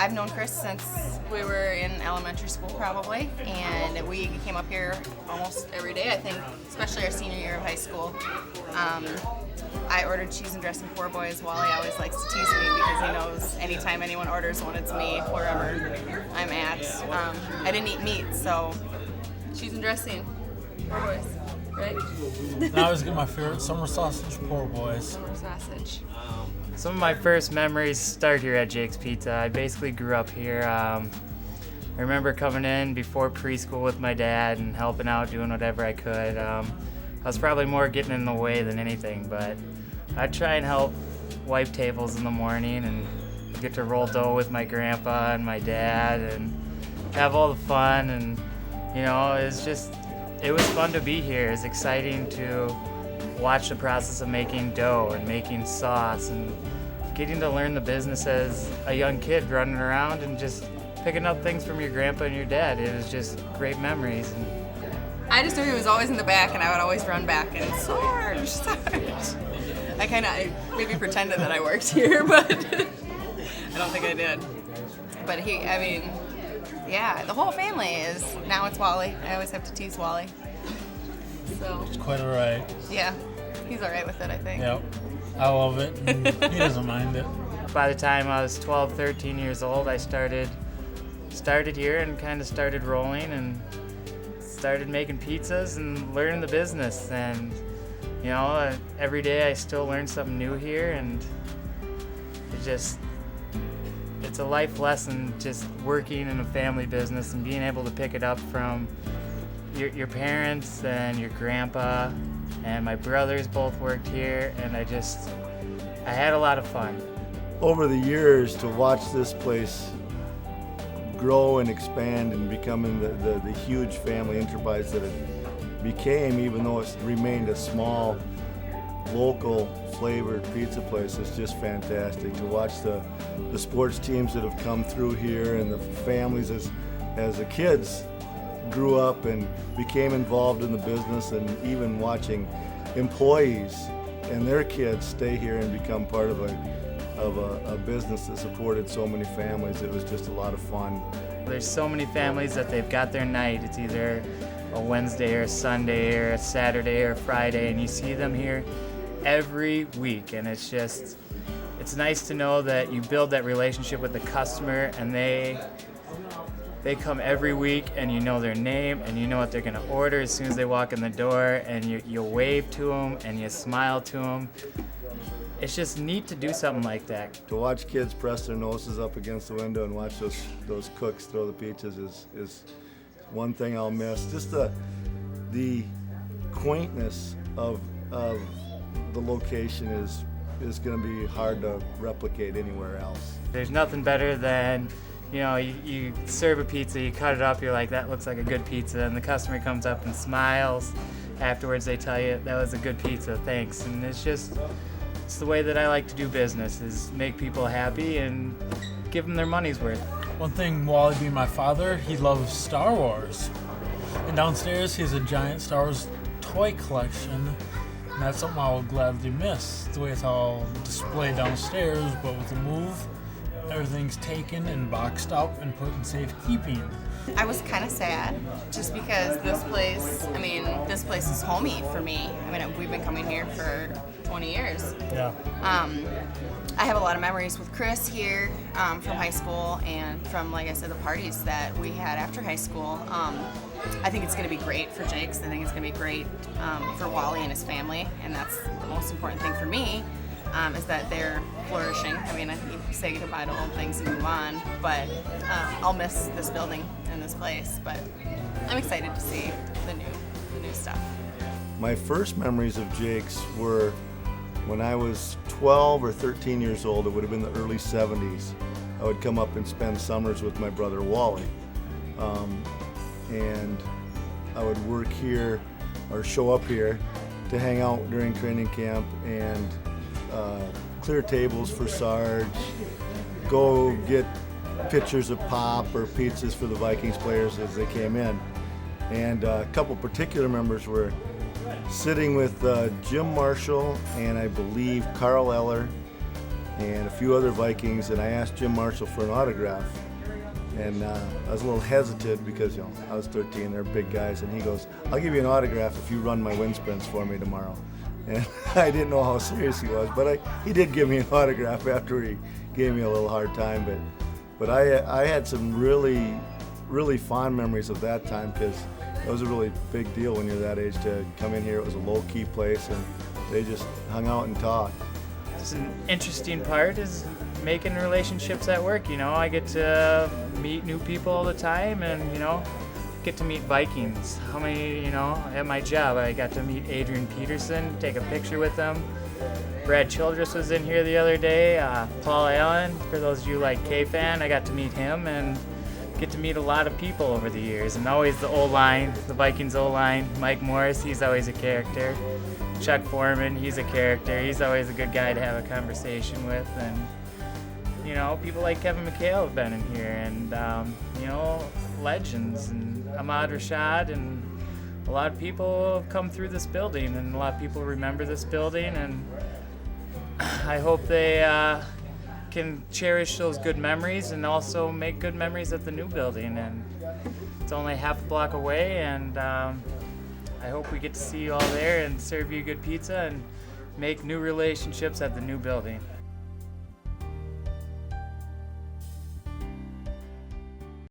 I've known Chris since we were in elementary school probably, and we came up here almost every day, I think, especially our senior year of high school. I ordered cheese and dressing poor boys. Wally always likes to tease me because he knows anytime anyone orders one, it's me, wherever I'm at. I didn't eat meat, so cheese and dressing poor boys, right? And I always get my favorite summer sausage, poor boys. Summer sausage. Some of my first memories start here at Jake's Pizza. I basically grew up here. I remember coming in before preschool with my dad and helping out, doing whatever I could. I was probably more getting in the way than anything, but I'd try and help wipe tables in the morning and get to roll dough with my grandpa and my dad and have all the fun. And, you know, it was fun to be here. It's exciting to watch the process of making dough and making sauce and getting to learn the business as a young kid running around and just picking up things from your grandpa and your dad. It was just great memories. And I just knew he was always in the back, and I would always run back and Sarge. I maybe pretended that I worked here, but I don't think I did. But yeah, the whole family is, now it's Wally. I always have to tease Wally. So, It's quite all right. yeah, he's all right with it, I think. Yep. I love it. And he doesn't mind it. by the time I was 12, 13 years old, I started here and kind of started rolling and started making pizzas and learning the business. And you know, every day I still learn something new here, and it's a life lesson just working in a family business and being able to pick it up from your parents and your grandpa, and my brothers both worked here, and I had a lot of fun. Over the years, to watch this place grow and expand and becoming the huge family enterprise that it became, even though it's remained a small, local flavored pizza place, is just fantastic. To watch the sports teams that have come through here and the families as the kids grew up and became involved in the business, and even watching employees and their kids stay here and become part of a business that supported so many families. It was just a lot of fun. There's so many families that they've got their night. It's either a Wednesday or a Sunday or a Saturday or a Friday, and you see them here every week, and it's nice to know that you build that relationship with the customer, and they come every week, and you know their name and you know what they're going to order as soon as they walk in the door, and you wave to them and you smile to them. It's just neat to do something like that. To watch kids press their noses up against the window and watch those cooks throw the pizzas is one thing I'll miss. Just the quaintness of the location is going to be hard to replicate anywhere else. There's nothing better than, you know, you serve a pizza, you cut it up, you're like, that looks like a good pizza, and the customer comes up and smiles. Afterwards they tell you, that was a good pizza, thanks. And it's the way that I like to do business, is make people happy and give them their money's worth. One thing, Wally being my father, he loves Star Wars. And downstairs he has a giant Star Wars toy collection, and that's something I'll gladly miss. The way it's all displayed downstairs, but with the move, everything's taken and boxed up and put in safekeeping. I was kind of sad, just because this place is homey for me. I mean, we've been coming here for 20 years. Yeah. I have a lot of memories with Chris here from high school, and from, like I said, the parties that we had after high school. I think it's going to be great for Jake's. I think it's going to be great for Wally and his family, and that's the most important thing for me, is that they're flourishing. I mean, I think you say goodbye to old things and move on, but I'll miss this building and this place, but I'm excited to see the new stuff. My first memories of Jake's were when I was 12 or 13 years old. It would have been the early 70s. I would come up and spend summers with my brother Wally. And I would work here or show up here to hang out during training camp and clear tables for Sarge, go get pitchers of pop or pizzas for the Vikings players as they came in. And a couple particular members were sitting with Jim Marshall and I believe Carl Eller and a few other Vikings, and I asked Jim Marshall for an autograph. And I was a little hesitant because, I was 13, they're big guys, and he goes, "I'll give you an autograph if you run my wind sprints for me tomorrow." And I didn't know how serious he was, but he did give me an autograph after he gave me a little hard time. But I had some really, really fond memories of that time, because it was a really big deal when you're that age to come in here. It was a low-key place, and they just hung out and talked. Just an interesting part is making relationships at work. I get to meet new people all the time, and get to meet Vikings. How many, at my job, I got to meet Adrian Peterson, take a picture with him. Brad Childress was in here the other day. Paul Allen, for those of you like K-Fan, I got to meet him, and get to meet a lot of people over the years. And always the O-line, the Vikings O-line. Mike Morris, he's always a character. Chuck Foreman, he's a character. He's always a good guy to have a conversation with. And people like Kevin McHale have been in here, and legends, and Ahmad Rashad, and a lot of people have come through this building, and a lot of people remember this building, and I hope they can cherish those good memories and also make good memories at the new building. And it's only half a block away, and I hope we get to see you all there and serve you good pizza and make new relationships at the new building.